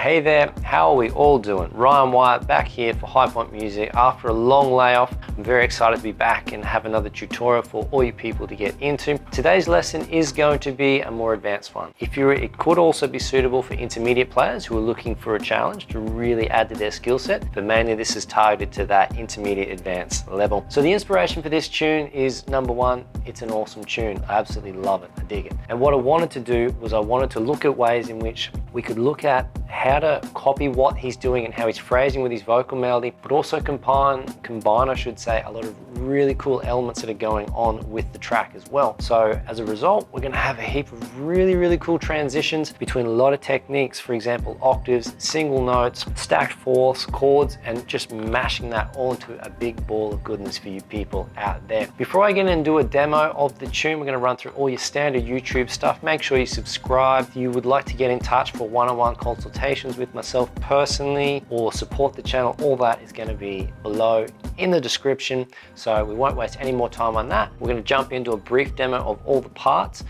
Hey there, how are we all doing? Ryan Wyatt back here for High Point Music after a long layoff. I'm very excited to be back and have another tutorial for all you people to get into. Today's lesson is going to be a more advanced one. It could also be suitable for intermediate players who are looking for a challenge to really add to their skill set, but mainly this is targeted to that intermediate advanced level. So the inspiration for this tune is number one, it's an awesome tune. I absolutely love it, I dig it. And what I wanted to do was I wanted to look at ways in which we could look at how to copy what he's doing and how he's phrasing with his vocal melody, but also combine, I should say, a lot of really cool elements that are going on with the track as well. So as a result, we're gonna have a heap of really cool transitions between a lot of techniques, for example, octaves, single notes, stacked fourths, chords, and just mashing that all into a big ball of goodness for you people out there. Before I get in and do a demo of the tune, we're gonna run through all your standard YouTube stuff. Make sure you subscribe. If you would like to get in touch for one-on-one consultations with myself personally or support the channel, all that is going to be below in the description, so we won't waste any more time on that. We're going to jump into a brief demo of all the parts.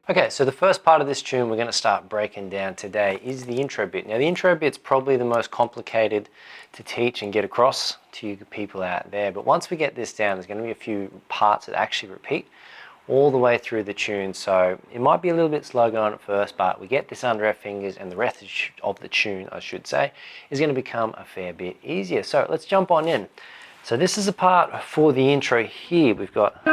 Okay, so the first part of this tune we're going to start breaking down today is the intro bit. Now the intro bit's probably the most complicated to teach and get across to you people out there, but once we get this down, there's going to be a few parts that actually repeat all the way through the tune, so it might be a little bit slow going at first, but we get this under our fingers and the rest of the tune, I should say, is going to become a fair bit easier. So let's jump on in. So this is a part for the intro here. We've got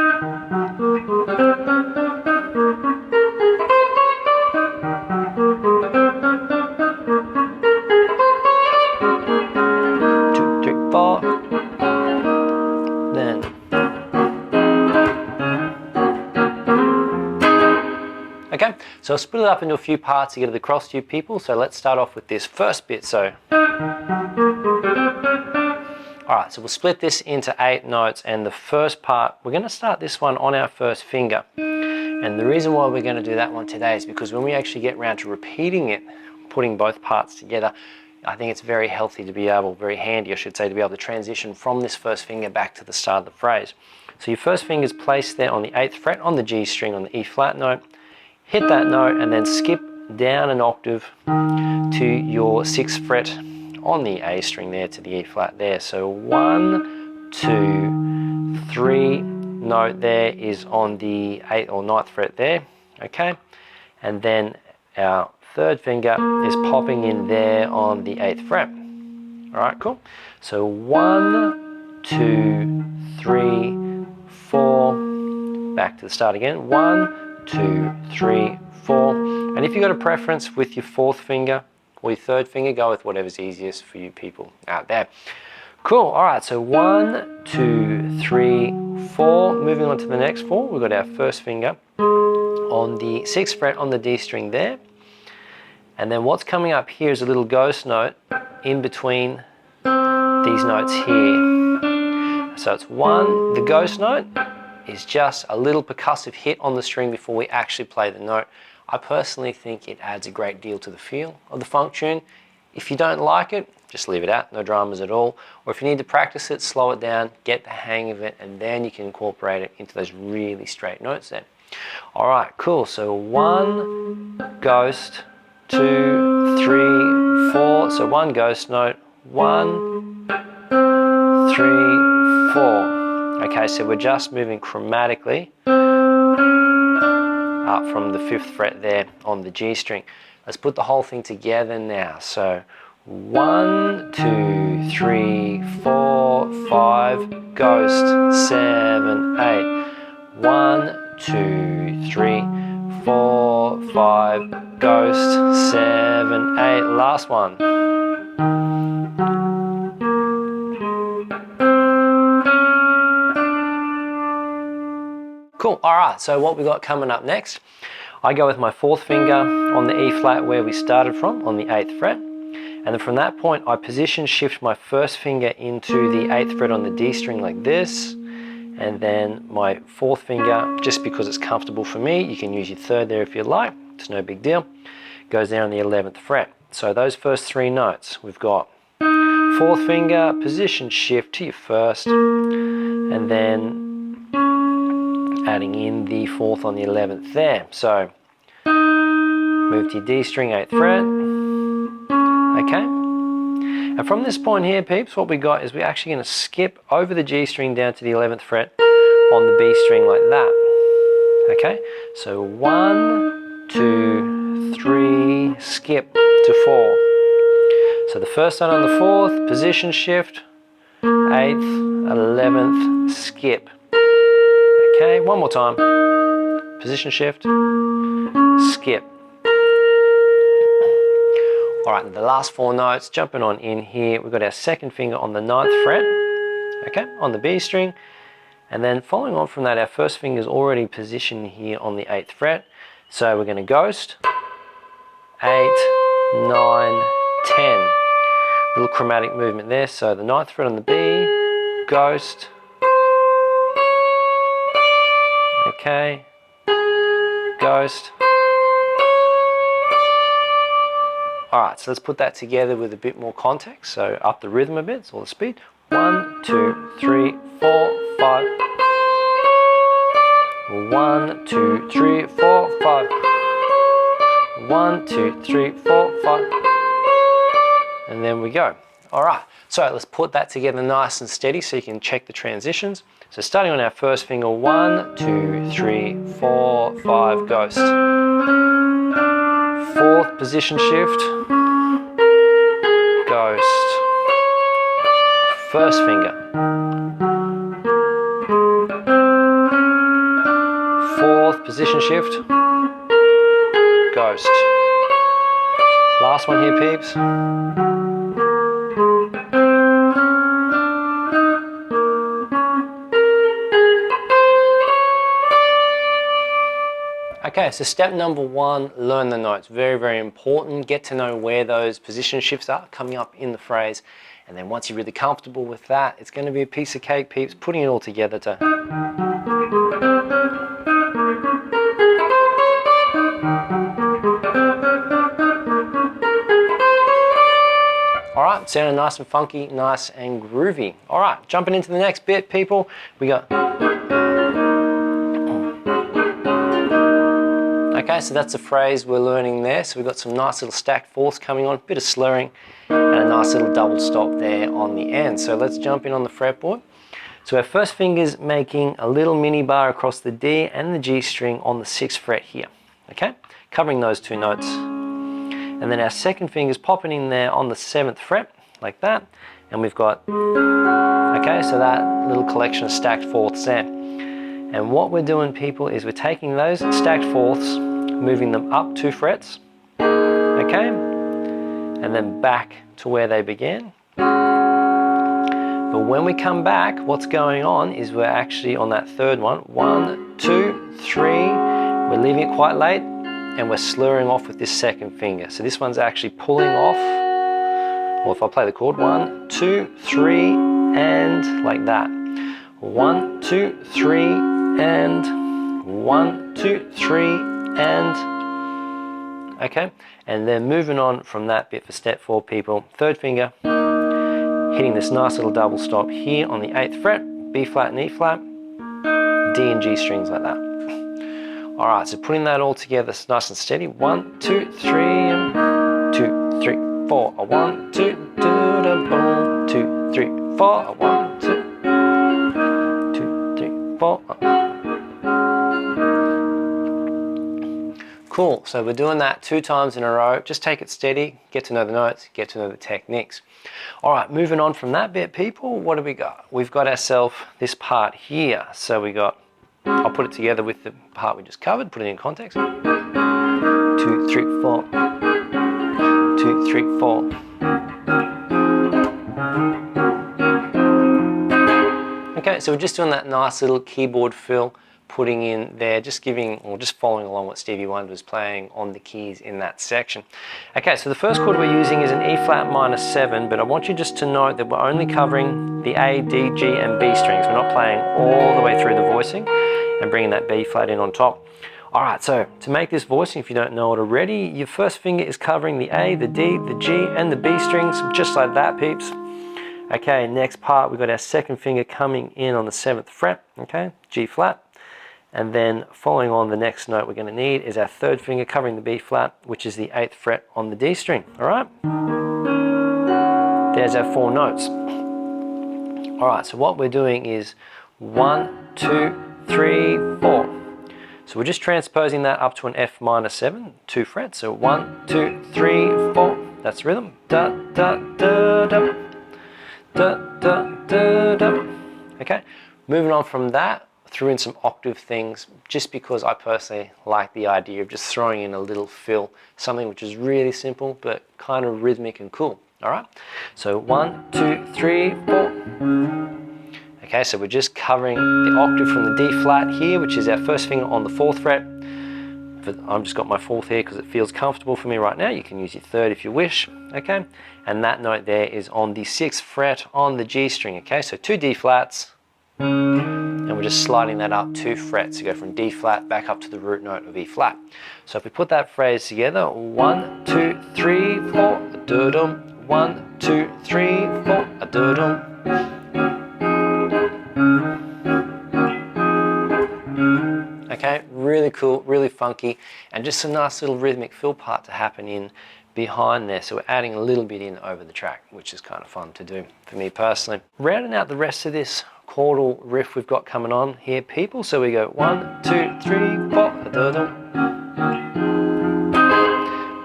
then okay, so I'll split it up into a few parts to get it across to you people. So let's start off with this first bit. So alright, so we'll split this into 8 notes, and the first part, we're going to start this one on our first finger. And the reason why we're going to do that one today is because when we actually get around to repeating it, putting both parts together, I think it's very healthy to be able, very handy I should say, to be able to transition from this first finger back to the start of the phrase. So your first finger is placed there on the 8th fret on the G string on the E flat note, hit that note and then skip down an octave to your 6th fret on the A string there to the E flat there. So 1, 2, 3 note there is on the 8th or 9th fret there, okay, and then our 3rd finger is popping in there on the 8th fret. All right, cool. So 1, 2, 3, 4, back to the start again. 1, 2, 3, 4. And if you've got a preference with your 4th finger or your 3rd finger, go with whatever's easiest for you people out there. Cool. All right, so 1, 2, 3, 4. Moving on to the next 4, we've got our first finger on the 6th fret on the D string there. And then what's coming up here is a little ghost note in between these notes here. So it's 1, the ghost note is just a little percussive hit on the string before we actually play the note. I personally think it adds a great deal to the feel of the funk tune. If you don't like it, just leave it out, no dramas at all. Or if you need to practice it, slow it down, get the hang of it, and then you can incorporate it into those really straight notes then. All right, cool. So 1, ghost, 2, 3, 4. So one ghost note, 1, 3, 4. Okay, so we're just moving chromatically up from the 5th fret there on the G string. Let's put the whole thing together now. So 1, 2, 3, 4, 5, ghost, 7, 8. 1, 2, 3, 4, 5, ghost, 7, 8. Last one. Cool, all right, so what we got coming up next, I go with my 4th finger on the E flat where we started from, on the 8th fret. And then from that point, I position shift my 1st finger into the 8th fret on the D string like this. And then my 4th finger, just because it's comfortable for me, you can use your 3rd there if you like, it's no big deal, goes down on the 11th fret. So those first 3 notes, we've got 4th finger, position shift to your 1st, and then adding in the 4th on the 11th there. So move to your D string, 8th fret, okay? And from this point here, peeps, what we got is we're actually going to skip over the G string down to the 11th fret on the B string like that, okay? So 1, 2, 3, skip to 4. So the first note on the 4th, position shift, 8th, 11th, skip. Okay, one more time, position shift, skip. All right, the last 4 notes, jumping on in here, we've got our 2nd finger on the 9th fret, okay, on the B string, and then following on from that, our 1st finger is already positioned here on the 8th fret, so we're going to ghost, 8, 9, 10. Little chromatic movement there, so the 9th fret on the B, ghost, okay, ghost. All right, so let's put that together with a bit more context. So up the rhythm a bit, so the speed. 1, 2, 3, 4, 5. 1, 2, 3, 4, 5. 1, 2, 3, 4, 5. And then we go. All right, so let's put that together nice and steady so you can check the transitions. So starting on our 1st finger, 1, 2, 3, 4, 5, ghost. 4th, position shift, ghost. 1st finger. 4th, position shift, ghost. Last one here, peeps. Okay, so step number 1, learn the notes. Very, very important. Get to know where those position shifts are coming up in the phrase. And then once you're really comfortable with that, it's going to be a piece of cake, peeps, putting it all together to... All right, sounding nice and funky, nice and groovy. All right, jumping into the next bit, people. We got... Okay, so that's a phrase we're learning there. So we've got some nice little stacked 4ths coming on, a bit of slurring, and a nice little double stop there on the end. So let's jump in on the fretboard. So our 1st finger's making a little mini bar across the D and the G string on the 6th fret here, okay? Covering those 2 notes. And then our 2nd finger's popping in there on the 7th fret, like that. And we've got, okay, so that little collection of stacked 4ths there. And what we're doing, people, is we're taking those stacked 4ths, moving them up 2 frets, okay? And then back to where they began. But when we come back, what's going on is we're actually on that 3rd one. 1, 2, 3, we're leaving it quite late, and we're slurring off with this 2nd finger. So this one's actually pulling off, or if I play the chord, 1, 2, 3, and like that. 1, 2, 3, and 1, 2, 3, and okay, and then moving on from that bit for step 4, people. 3rd finger, hitting this nice little double stop here on the 8th fret, B flat and E flat, D and G strings like that. All right, so putting that all together nice and steady. 1, 2, 3, and 2, 3, 4, a 1, 2, do da boom, 2, 3, 4, a 1, 2, 2, 3, 4. Cool, so we're doing that 2 times in a row. Just take it steady, get to know the notes, get to know the techniques. All right, moving on from that bit, people, what do we got? We've got ourselves this part here. So we got, I'll put it together with the part we just covered, put it in context. 2, 3, 4. 2, 3, 4. Okay, so we're just doing that nice little keyboard fill, putting in there, just giving, or just following along what Stevie Wonder was playing on the keys in that section. Okay, so the first chord we're using is an E flat minor 7, but I want you just to note that we're only covering the A, D, G, and B strings. We're not playing all the way through the voicing and bringing that B flat in on top. All right, so to make this voicing, if you don't know it already, your first finger is covering the A, the D, the G, and the B strings, just like that, peeps. Okay, next part, we've got our second finger coming in on the 7th fret, okay, G flat. And then following on, the next note we're going to need is our third finger covering the B flat, which is the 8th fret on the D string, all right? There's our 4 notes. All right, so what we're doing is 1, 2, 3, 4. So we're just transposing that up to an F minor 7, 2 frets. So 1, 2, 3, 4. That's the rhythm. Da, da, da, da. Da, da, da, da. Okay, moving on from that, threw in some octave things, just because I personally like the idea of just throwing in a little fill, something which is really simple, but kind of rhythmic and cool. All right, so 1, 2, 3, 4. Okay, so we're just covering the octave from the D flat here, which is our first finger on the 4th fret. I've just got my 4th here because it feels comfortable for me right now. You can use your 3rd if you wish, okay? And that note there is on the 6th fret on the G string, okay? So 2 D flats, and we're just sliding that up 2 frets to go from D flat back up to the root note of E flat. So if we put that phrase together, 1, 2, 3, 4, a doo-dum. 1, 2, 3, 4, a doo-dum. Okay, really cool, really funky, and just a nice little rhythmic fill part to happen in behind there. So we're adding a little bit in over the track, which is kind of fun to do for me personally. Rounding out the rest of this chordal riff we've got coming on here, people. So we go 1, 2, 3, 4.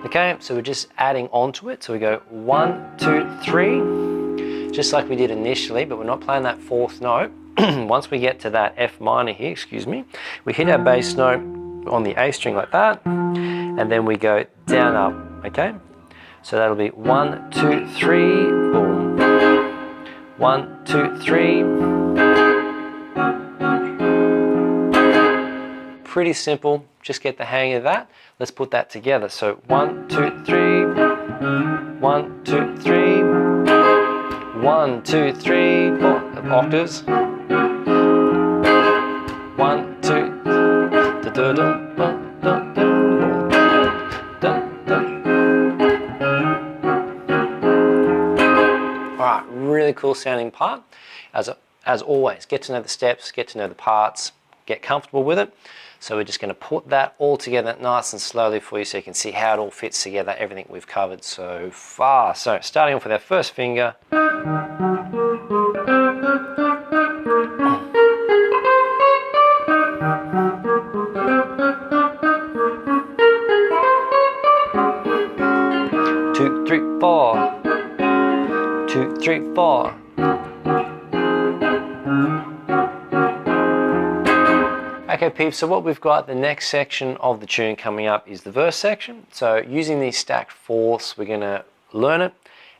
Okay, so we're just adding onto it. So we go 1, 2, 3, just like we did initially, but we're not playing that 4th note. Once we get to that F minor here, excuse me, we hit our bass note on the A string like that, and then we go down up, okay? So that'll be 1, 2, 3, boom. 1, 2, 3. Pretty simple, just get the hang of that. Let's put that together. So 1, 2, 3, 1, 2, 3, 1, 2, 3, 4 octaves. 1, 2, da, da, da, da, da, da, da. All right, really cool sounding part. As always, get to know the steps, get to know the parts, get comfortable with it. So we're just going to put that all together nice and slowly for you so you can see how it all fits together, everything we've covered so far. So starting off with our first finger. Two, three, four. 2, 3, 4. Okay, peeps, so what we've got, the next section of the tune coming up is the verse section. So using these stacked fourths, we're going to learn it.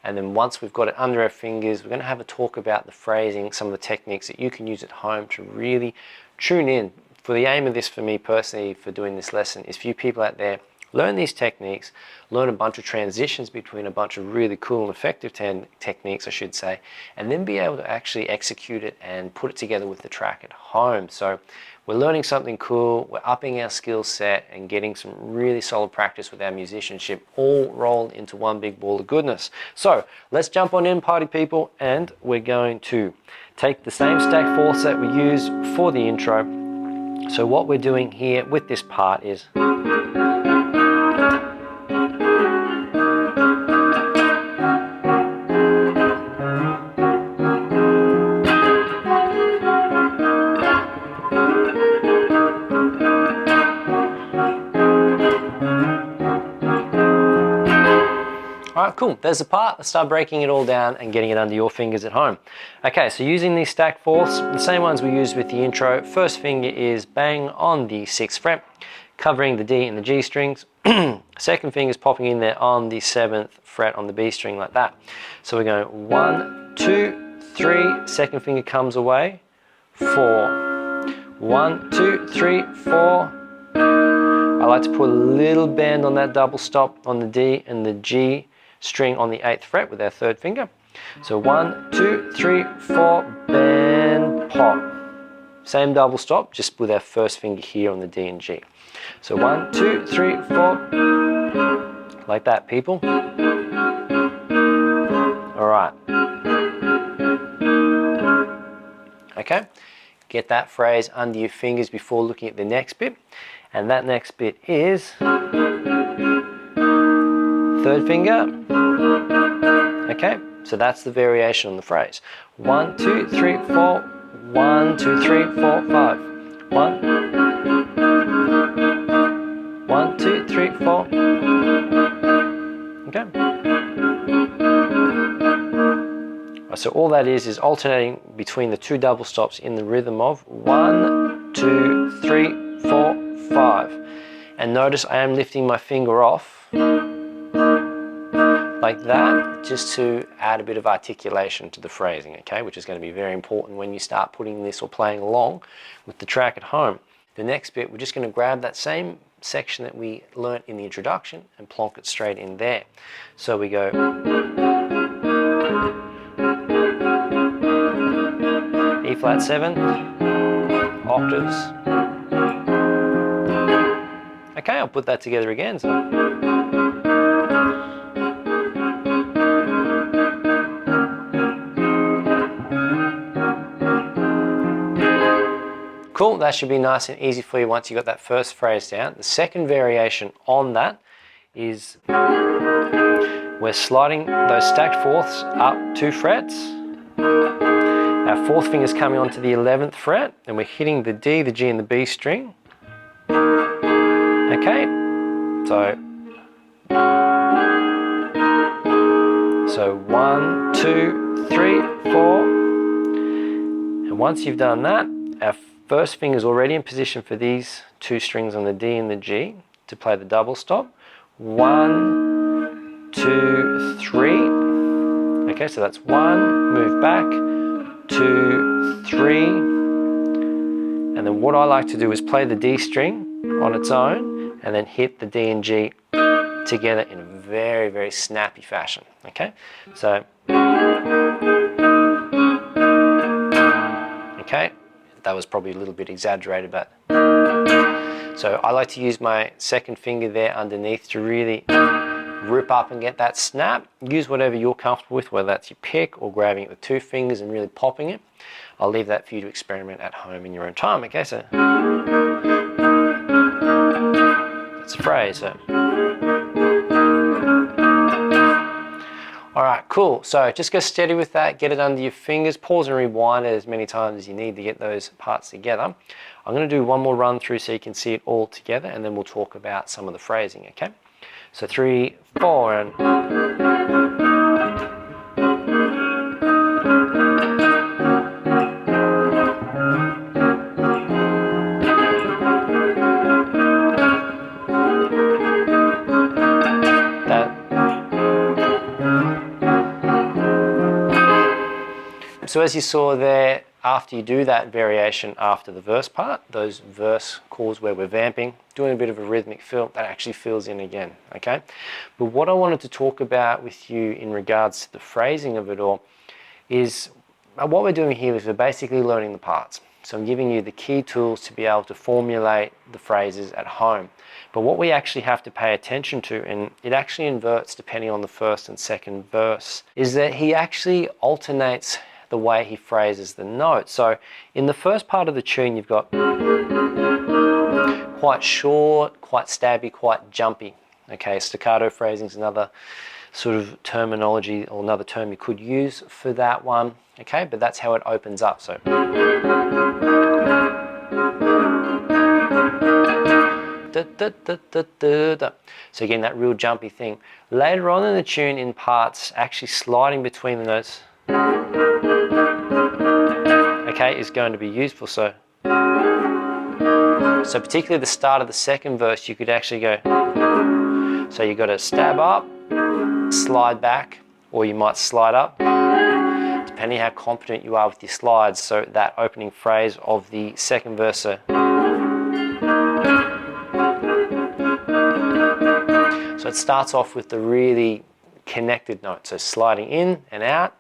And then once we've got it under our fingers, we're going to have a talk about the phrasing, some of the techniques that you can use at home to really tune in. For the aim of this, for me personally, for doing this lesson, is for you people out there, learn these techniques, learn a bunch of transitions between a bunch of really cool and effective techniques, I should say, and then be able to actually execute it and put it together with the track at home. So we're learning something cool, we're upping our skill set and getting some really solid practice with our musicianship, all rolled into one big ball of goodness. So let's jump on in, party people, and we're going to take the same stacked fourths that we used for the intro. So what we're doing here with this part is cool, there's the part. Let's start breaking it all down and getting it under your fingers at home. Okay, so using these stacked fourths, the same ones we used with the intro. First finger is bang on the 6th fret, covering the D and the G strings. Second finger is popping in there on the 7th fret on the B string like that. So we're going 1, 2, 3, second finger comes away, 4. 1, 2, 3, 4. I like to put a little bend on that double stop on the D and the G string on the 8th fret with our third finger. So 1, 2, 3, 4, bend, pop. Same double stop, just with our first finger here on the D and G. So 1, 2, 3, 4, like that, people. All right. Okay, get that phrase under your fingers before looking at the next bit. And that next bit is third finger. Okay, so that's the variation on the phrase. 1, 2, 3, 4. 1, 2, 3, 4, 5. 1, 1, 2, 3, 4. Okay. So all that is alternating between the two double stops in the rhythm of 1, 2, 3, 4, 5. And notice I am lifting my finger off like that, just to add a bit of articulation to the phrasing, okay, which is going to be very important when you start putting this or playing along with the track at home. The next bit, we're just going to grab that same section that we learnt in the introduction and plonk it straight in there. So we go E flat 7, octaves. Okay, I'll put that together again. So. Cool, that should be nice and easy for you once you got that first phrase down. The second variation on that is we're sliding those stacked fourths up 2 frets. Our 4th finger is coming onto the 11th fret, and we're hitting the D, the G, and the B string. Okay, so 1, 2, 3, 4. And once you've done that, our first finger is already in position for these 2 strings on the D and the G to play the double stop. 1, 2, 3. Okay, so that's 1, move back, 2, 3. And then what I like to do is play the D string on its own and then hit the D and G together in a very, very snappy fashion. Okay, so okay, that was probably a little bit exaggerated, but so I like to use my second finger there underneath to really rip up and get that snap. Use whatever you're comfortable with, whether that's your pick or grabbing it with 2 fingers and really popping it. I'll leave that for you to experiment at home in your own time. Okay, so that's a phrase. So. All right, cool. So just go steady with that, get it under your fingers, pause and rewind it as many times as you need to get those parts together. I'm going to do one more run through so you can see it all together, and then we'll talk about some of the phrasing, okay? So 3, 4, and... So as you saw there, after you do that variation after the verse part, those verse calls where we're vamping, doing a bit of a rhythmic fill, that actually fills in again, okay? But what I wanted to talk about with you in regards to the phrasing of it all is what we're doing here is we're basically learning the parts. So I'm giving you the key tools to be able to formulate the phrases at home. But what we actually have to pay attention to, and it actually inverts depending on the first and second verse, is that he actually alternates the way he phrases the notes. So in the first part of the tune, you've got quite short, quite stabby, quite jumpy. Okay, staccato phrasing is another sort of terminology or another term you could use for that one. Okay, but that's how it opens up. So da, da, da, da, da, da. So again, that real jumpy thing. Later on in the tune, in parts, actually sliding between the notes, okay, is going to be useful. So particularly the start of the second verse, you could actually go, so you got to stab up, slide back, or you might slide up, depending how confident you are with your slides. So that opening phrase of the second verse. So it starts off with the really connected note, so sliding in and out,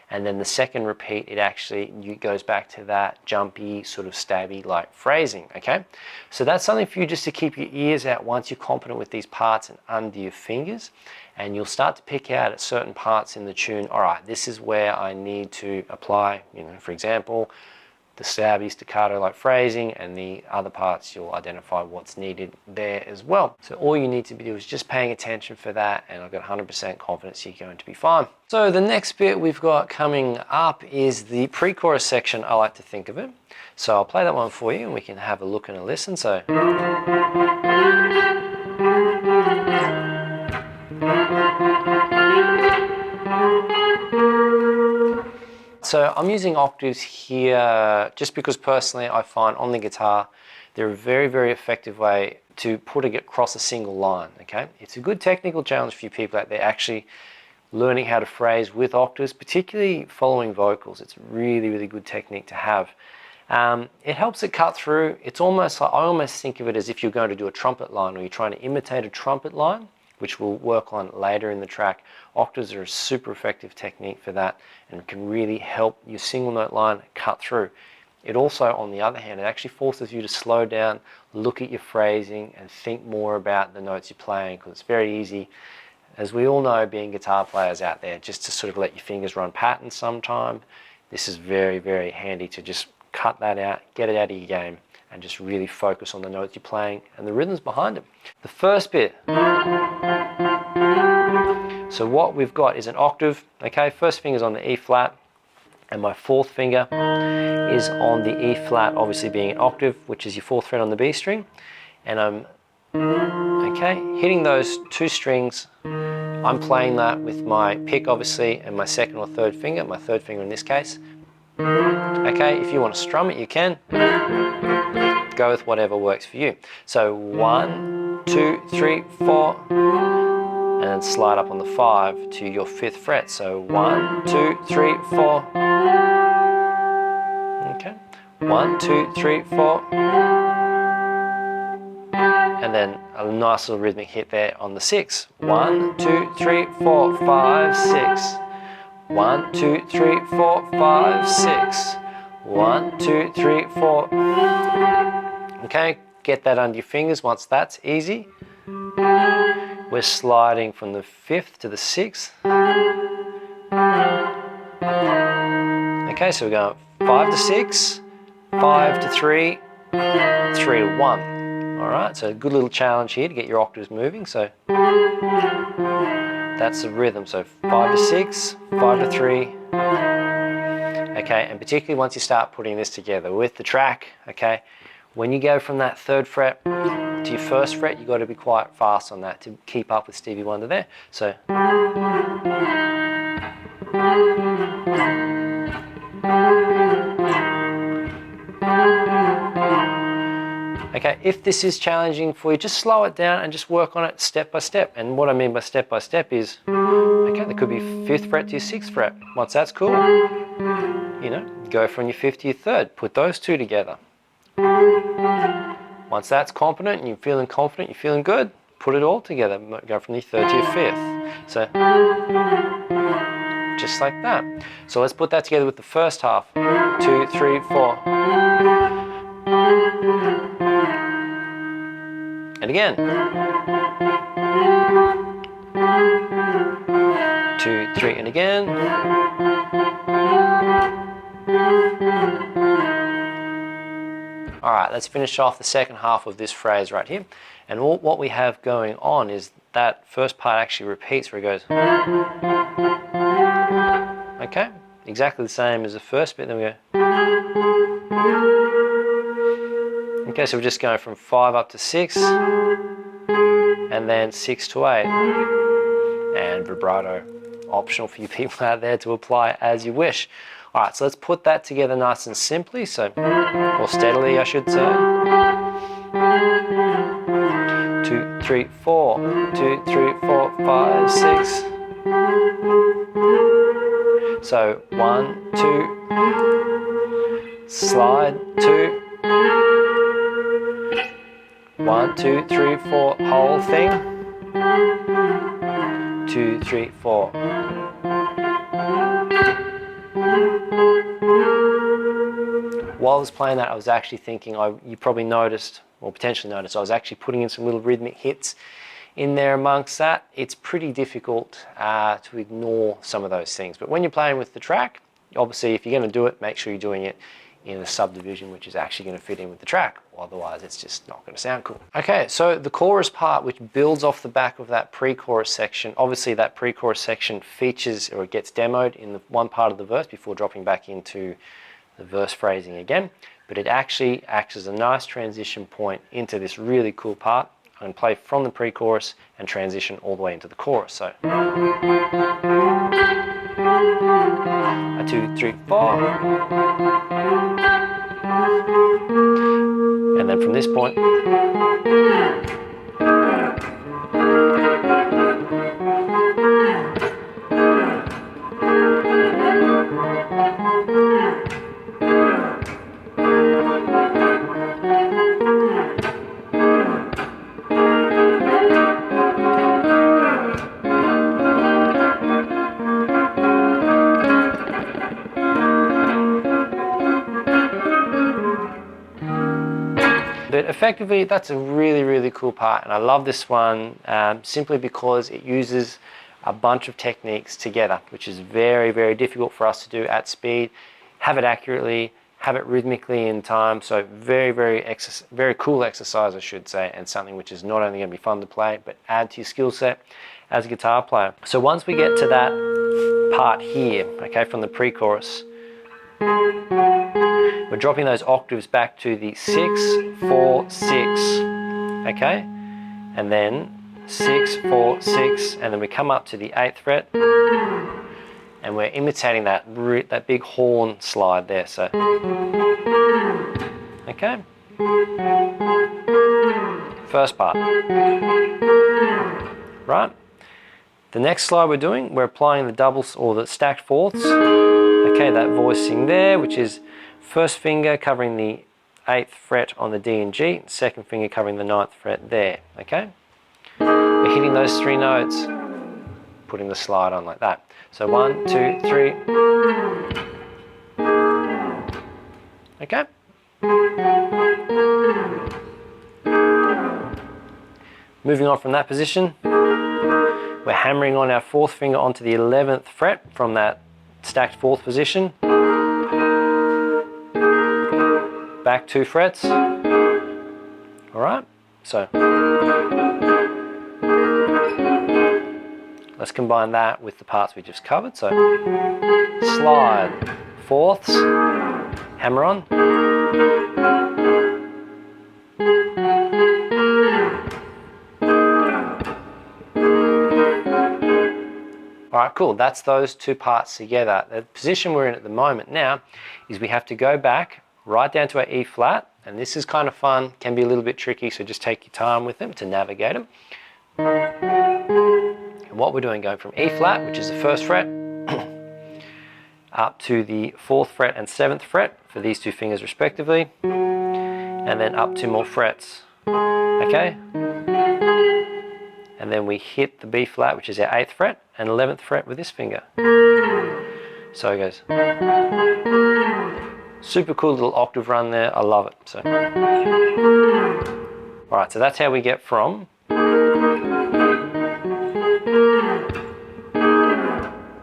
and then the second repeat, it actually goes back to that jumpy, sort of stabby like phrasing, okay? So that's something for you just to keep your ears out once you're confident with these parts and under your fingers, and you'll start to pick out at certain parts in the tune, all right, this is where I need to apply, you know, for example, the stabby staccato like phrasing, and the other parts you'll identify what's needed there as well. So all you need to do is just paying attention for that, and I've got 100% confidence you're going to be fine. So the next bit we've got coming up is the pre-chorus section, I like to think of it. So I'll play that one for you and we can have a look and a listen. So I'm using octaves here just because personally I find on the guitar they're a very, very effective way to put it across a single line, okay? It's a good technical challenge for you people out there actually learning how to phrase with octaves, particularly following vocals. It's really, really good technique to have. It helps it cut through. It's almost like, I almost think of it as if you're going to do a trumpet line or you're trying to imitate a trumpet line, which we'll work on later in the track. Octaves are a super effective technique for that and can really help your single note line cut through. It also, on the other hand, it actually forces you to slow down, look at your phrasing and think more about the notes you're playing, because it's very easy, as we all know, being guitar players out there, just to sort of let your fingers run patterns sometime. This is very, very handy to just cut that out, get it out of your game, and just really focus on the notes you're playing and the rhythms behind them. The first bit, so what we've got is an octave, okay? First finger's on the E flat, and my fourth finger is on the E flat, obviously being an octave, which is your fourth fret on the B string. And I'm, okay, hitting those two strings. I'm playing that with my pick, obviously, and my second or third finger, my third finger in this case. Okay, if you want to strum it, you can. Go with whatever works for you. So 1, 2, 3, 4, and then slide up on the 5 to your 5th fret. So 1, 2, 3, 4. Okay, 1, 2, 3, 4. And then a nice little rhythmic hit there on the 6. 1, 2, 3, 4, 5, 6. 1, 2, 3, 4, 5, 6. 1, 2, 3, 4. Okay, get that under your fingers once that's easy. We're sliding from the 5th to the 6th. Okay, so we're going 5 to 6, 5 to 3, 3 to 1. All right, so a good little challenge here to get your octaves moving. So that's the rhythm. So 5 to 6, 5 to 3. Okay, and particularly once you start putting this together with the track, okay, when you go from that 3rd fret to your 1st fret, you've got to be quite fast on that to keep up with Stevie Wonder there. So okay, if this is challenging for you, just slow it down and just work on it step by step. And what I mean by step is, okay, there could be 5th fret to your 6th fret. Once that's cool, you know, go from your 5th to your 3rd. Put those two together. Once that's competent and you're feeling confident, you're feeling good, put it all together. Go from your 3rd to your 5th. So just like that. So let's put that together with the first half. 2, 3, 4. And again. 2, 3, and again. All right, let's finish off the second half of this phrase right here. And what we have going on is that first part actually repeats where it goes. Okay, exactly the same as the first bit, then we go. Okay, so we're just going from 5 up to 6, and then 6 to 8, and vibrato, optional for you people out there to apply as you wish. All right, so let's put that together nice and simply, or steadily I should say. 2, 3, 4, 2, 3, 4, 5, 6. So 1, 2, slide 2, 1, 2, 3, 4, whole thing, 2, 3, 4. While I was playing that, I was actually thinking, you probably noticed, or potentially noticed, I was actually putting in some little rhythmic hits in there amongst that. It's pretty difficult to ignore some of those things. But when you're playing with the track, obviously if you're going to do it, make sure you're doing it in a subdivision which is actually going to fit in with the track. Otherwise it's just not going to sound cool. Okay, so the chorus part, which builds off the back of that pre-chorus section, obviously that pre-chorus section features, or it gets demoed in the one part of the verse before dropping back into the verse phrasing again, but it actually acts as a nice transition point into this really cool part. I'm going to play from the pre-chorus and transition all the way into the chorus. So 1, 2, 3, 4, and then from this point, but effectively that's a really, really cool part, and I love this one simply because it uses a bunch of techniques together, which is very, very difficult for us to do at speed, have it accurately, have it rhythmically in time. So very, very cool exercise, I should say, and something which is not only going to be fun to play, but add to your skill set as a guitar player. So once we get to that part here, okay, from the pre-chorus, we're dropping those octaves back to the 6, 4, 6, okay, and then 6, 4, 6, and then we come up to the 8th fret, and we're imitating that big horn slide there. So, okay, first part, right? The next slide we're doing, we're applying the doubles or the stacked fourths. Okay, that voicing there, which is first finger covering the 8th fret on the D and G, second finger covering the 9th fret there, okay? We're hitting those 3 notes, putting the slide on like that. So 1, 2, 3. Okay? Moving on from that position, we're hammering on our 4th finger onto the 11th fret from that stacked 4th position. Back 2 frets. Alright, so let's combine that with the parts we just covered. So slide, 4ths, hammer on. Alright, cool, that's those 2 parts together. The position we're in at the moment now is we have to go back right down to our E flat, and this is kind of fun, can be a little bit tricky, so just take your time with them to navigate them. And what we're doing, going from E flat, which is the 1st fret, up to the 4th fret and 7th fret for these 2 fingers respectively, and then up 2 more frets, okay? And then we hit the B flat, which is our 8th fret, and 11th fret with this finger. So it goes. Super cool little octave run there, I love it. So, alright, so that's how we get from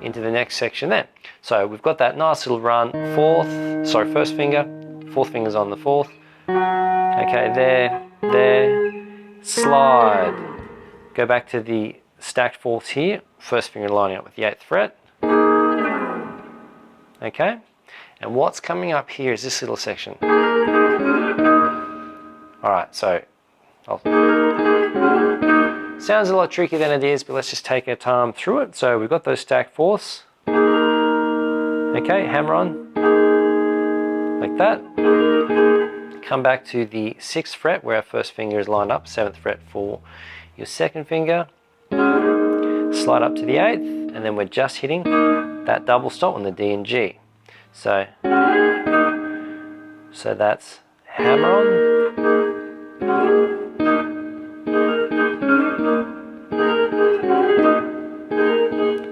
into the next section there. So we've got that nice little run, 1st finger, 4th finger's on the 4th. Okay, there, slide. Go back to the stacked 4ths here, 1st finger lining up with the 8th fret. Okay, and what's coming up here is this little section. All right, so sounds a lot trickier than it is, but let's just take our time through it. So we've got those stacked fourths. Okay, hammer on, like that. Come back to the 6th fret where our first finger is lined up, 7th fret for your second finger. Slide up to the 8th, and then we're just hitting that double stop on the D and G. So that's hammer on,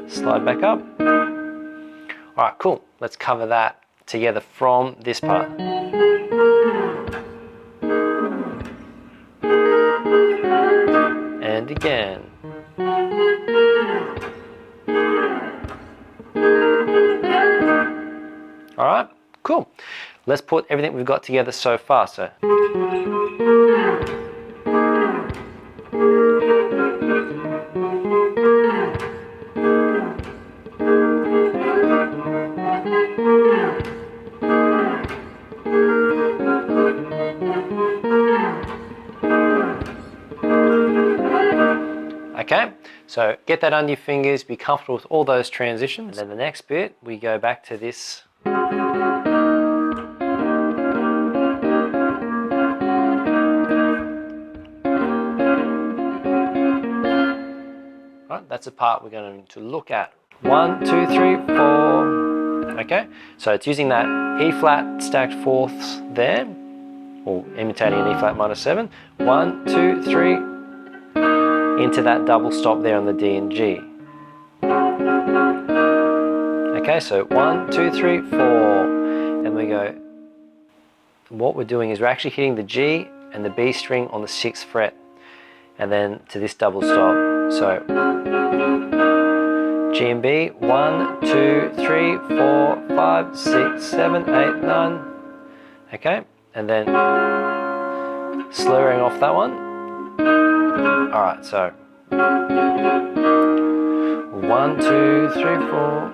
slide back up. All right, cool. Let's cover that together from this part. And again. All right, cool. Let's put everything we've got together so far. So. Okay, so get that under your fingers, be comfortable with all those transitions. And then the next bit, we go back to this. Right, that's the part we're going to look at. 1, 2, 3, 4. Okay, so it's using that E flat stacked fourths there, or imitating an E flat minor 7. 1, 2, 3, into that double stop there on the D and G. Okay, so 1, 2, 3, 4, and we go. What we're doing is we're actually hitting the G and the B string on the 6th fret, and then to this double stop. So G and B, 1, 2, 3, 4, 5, 6, 7, 8, 9. Okay, and then slurring off that one. All right, so 1, 2, 3, 4.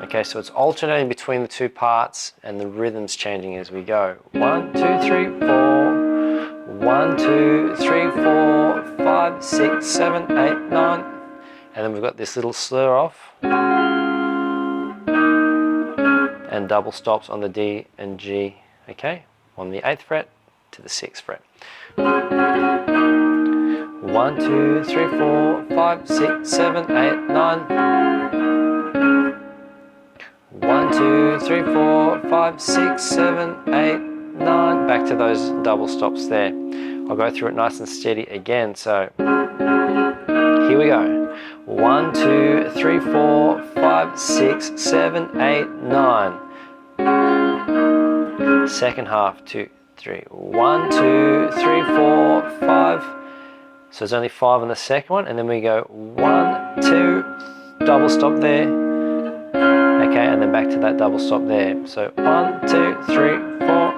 Okay, so it's alternating between the two parts and the rhythm's changing as we go. 1, 2, 3, 4. 1, 2, 3, 4, 5, 6, 7, 8, 9. And then we've got this little slur off. And double stops on the D and G, okay? On the 8th fret to the 6th fret. 1, 2, 3, 4, 5, 6, 7, 8, 9. 1, 2, 3, 4, 5, 6, 7, 8, 9. Back to those double stops there. I'll go through it nice and steady again. So here we go. 1, 2, 3, 4, 5, 6, 7, 8, 9. Second half, 2, 3. 1, 2, 3, 4, 5. So there's only 5 on the second one, and then we go 1, 2, double stop there. Okay, and then back to that double stop there. So 1, 2, 3, 4.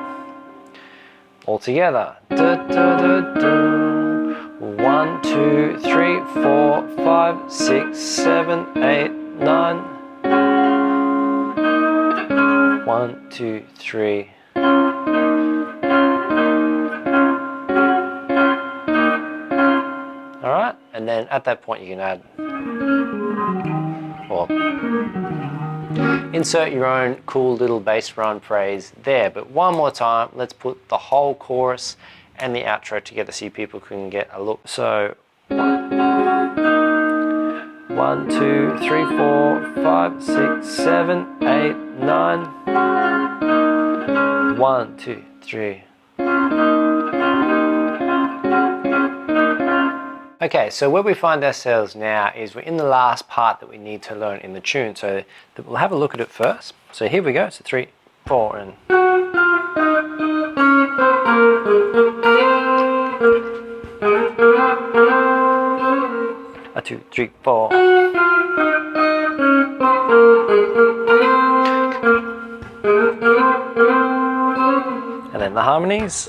All together. 1, 2, 3, 4, 5, 6, 7, 8, 9. 1, 2, 3. Alright, and then at that point you can add or insert your own cool little bass run phrase there. But one more time, let's put the whole chorus and the outro together so people can get a look. So 1, 2, 3, 4, 5, 6, 7, 8, 9. 1, 2, 3. Okay, so where we find ourselves now is we're in the last part that we need to learn in the tune. So we'll have a look at it first. So here we go. So 3, 4, and 1, 2, 3, 4. And then the harmonies.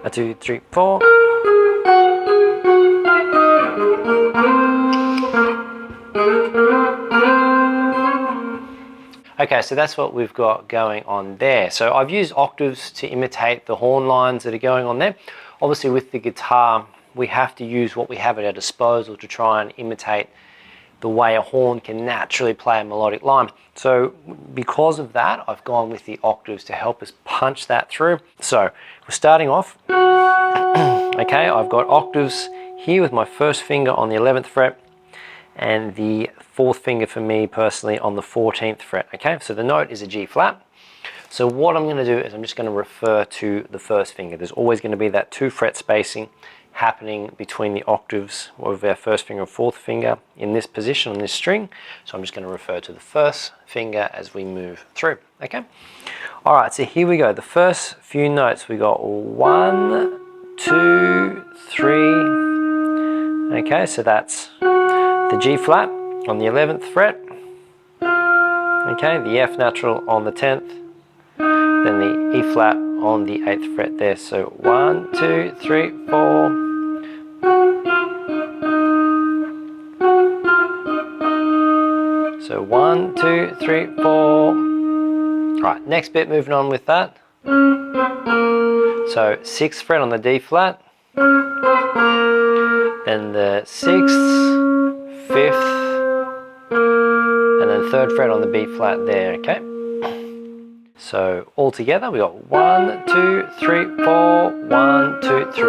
1, 2, 3, 4. Okay, so that's what we've got going on there. So I've used octaves to imitate the horn lines that are going on there. Obviously with the guitar, we have to use what we have at our disposal to try and imitate the way a horn can naturally play a melodic line. So because of that, I've gone with the octaves to help us punch that through. So we're starting off. Okay, I've got octaves here with my first finger on the 11th fret and the fourth finger for me personally on the 14th fret. Okay, so the note is a G flat. So what I'm going to do is I'm just going to refer to the first finger. There's always going to be that 2 fret spacing happening between the octaves of our first finger and fourth finger in this position on this string. So I'm just going to refer to the first finger as we move through. Okay. All right. So here we go. The first few notes we got 1, 2, 3. Okay. So that's the G flat on the 11th fret. Okay. The F natural on the 10th. Then the E flat on the 8th fret there. So 1, 2, 3, 4. So 1, 2, 3, 4. Right, next bit, moving on with that. So 6th fret on the D flat. Then the 6th, 5th, and then 3rd fret on the B flat there, okay? So all together we got 1, 2, 3, 4, 1, 2, 3.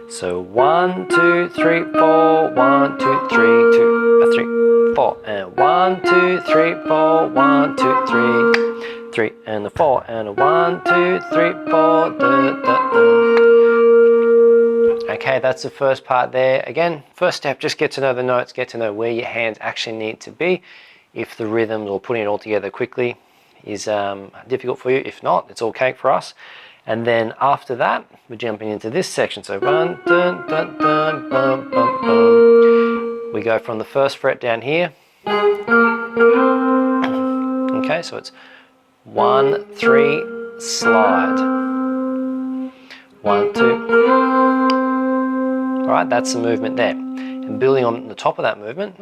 So 1, 2, 3, 4, 1, 2, 3, 3, 4, and 1, 2, 3, 4, 1, 2, 3, 3, and a 4, and a 1, 2, 3, 4, da, da, da. Okay, that's the first part there. Again, first step, just get to know the notes, get to know where your hands actually need to be. If the rhythms or putting it all together quickly is difficult for you, if not, it's all cake for us. And then after that, we're jumping into this section. So dun, dun, dun, dun, bum, bum, bum. We go from the 1st fret down here. Okay, so it's 1, 3, slide. 1, 2. All right, that's the movement there. And building on the top of that movement.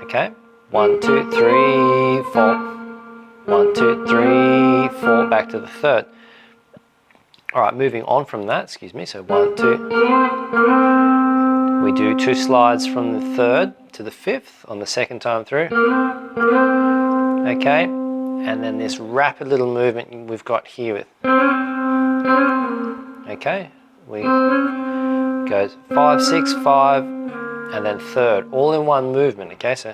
Okay, 1, 2, 3, 4. 1, 2, 3, 4, back to the 3rd. All right, moving on from that, excuse me, so 1, 2. We do 2 slides from the 3rd to the 5th on the 2nd time through. Okay, and then this rapid little movement we've got here with. Okay, we goes 5, 6, 5, and then 3rd, all in one movement, okay, so.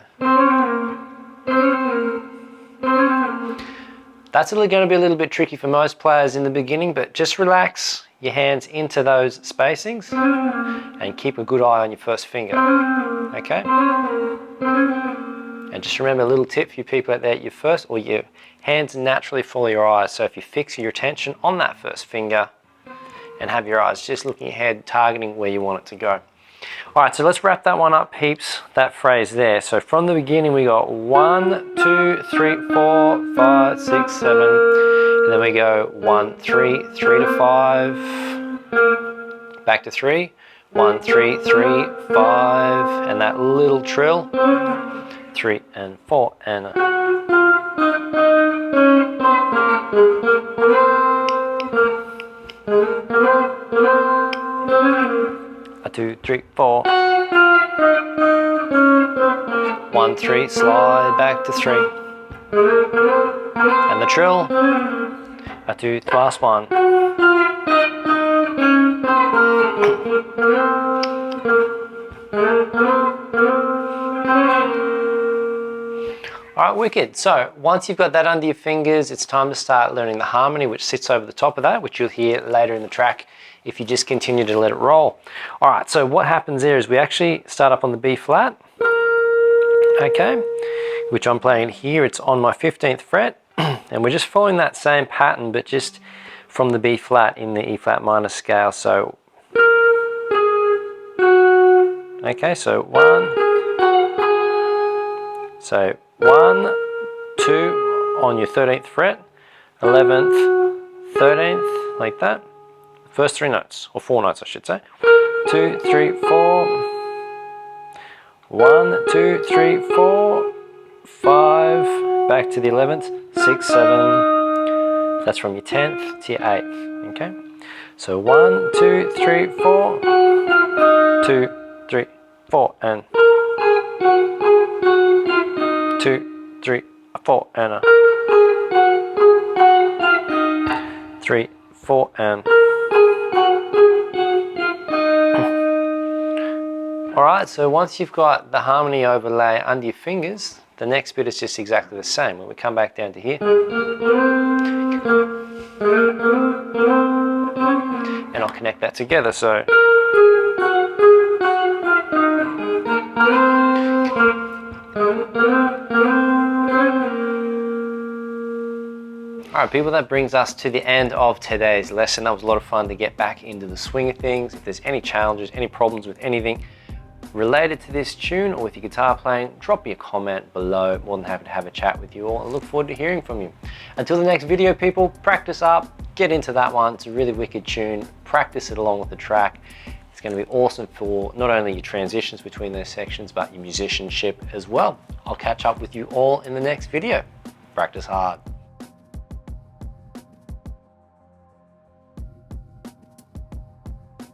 That's going to be a little bit tricky for most players in the beginning, but just relax your hands into those spacings and keep a good eye on your first finger, okay? And just remember a little tip for you people out there, your hands naturally follow your eyes, so if you fix your attention on that first finger and have your eyes just looking ahead, targeting where you want it to go. All right, so let's wrap that one up, peeps, that phrase there. So from the beginning, we got 1, 2, 3, 4, 5, 6, 7, and then we go 1, 3, 3 to 5, back to 3, 1, 3, 3, 5, and that little trill, 3 and 4, and a 2, 3, 4. 1, 3, slide back to 3. And the trill. A 2, last one. Alright, wicked. So once you've got that under your fingers, it's time to start learning the harmony, which sits over the top of that, which you'll hear later in the track if you just continue to let it roll. Alright, so what happens there is we actually start up on the B flat, okay, which I'm playing here. It's on my 15th fret, and we're just following that same pattern, but just from the B flat in the E flat minor scale. So, okay, so 1, 1, 2 on your 13th fret, 11th, 13th, like that. First 3 notes, or 4 notes I should say. 2, 3, 4. 1, 2, 3, 4, 5, back to the 11th, 6, 7. That's from your 10th to your 8th, okay? So 1, 2, 3, 4, 2, 3, 4, and 2, 3, 4, and a 3, 4, and. Alright, so once you've got the harmony overlay under your fingers, the next bit is just exactly the same. When we come back down to here, and I'll connect that together, so. Alright people, that brings us to the end of today's lesson. That was a lot of fun to get back into the swing of things. If there's any challenges, any problems with anything related to this tune or with your guitar playing, drop me a comment below. More than happy to have a chat with you all and look forward to hearing from you. Until the next video people, practice up, get into that one. It's a really wicked tune. Practice it along with the track. It's going to be awesome for not only your transitions between those sections, but your musicianship as well. I'll catch up with you all in the next video. Practice hard.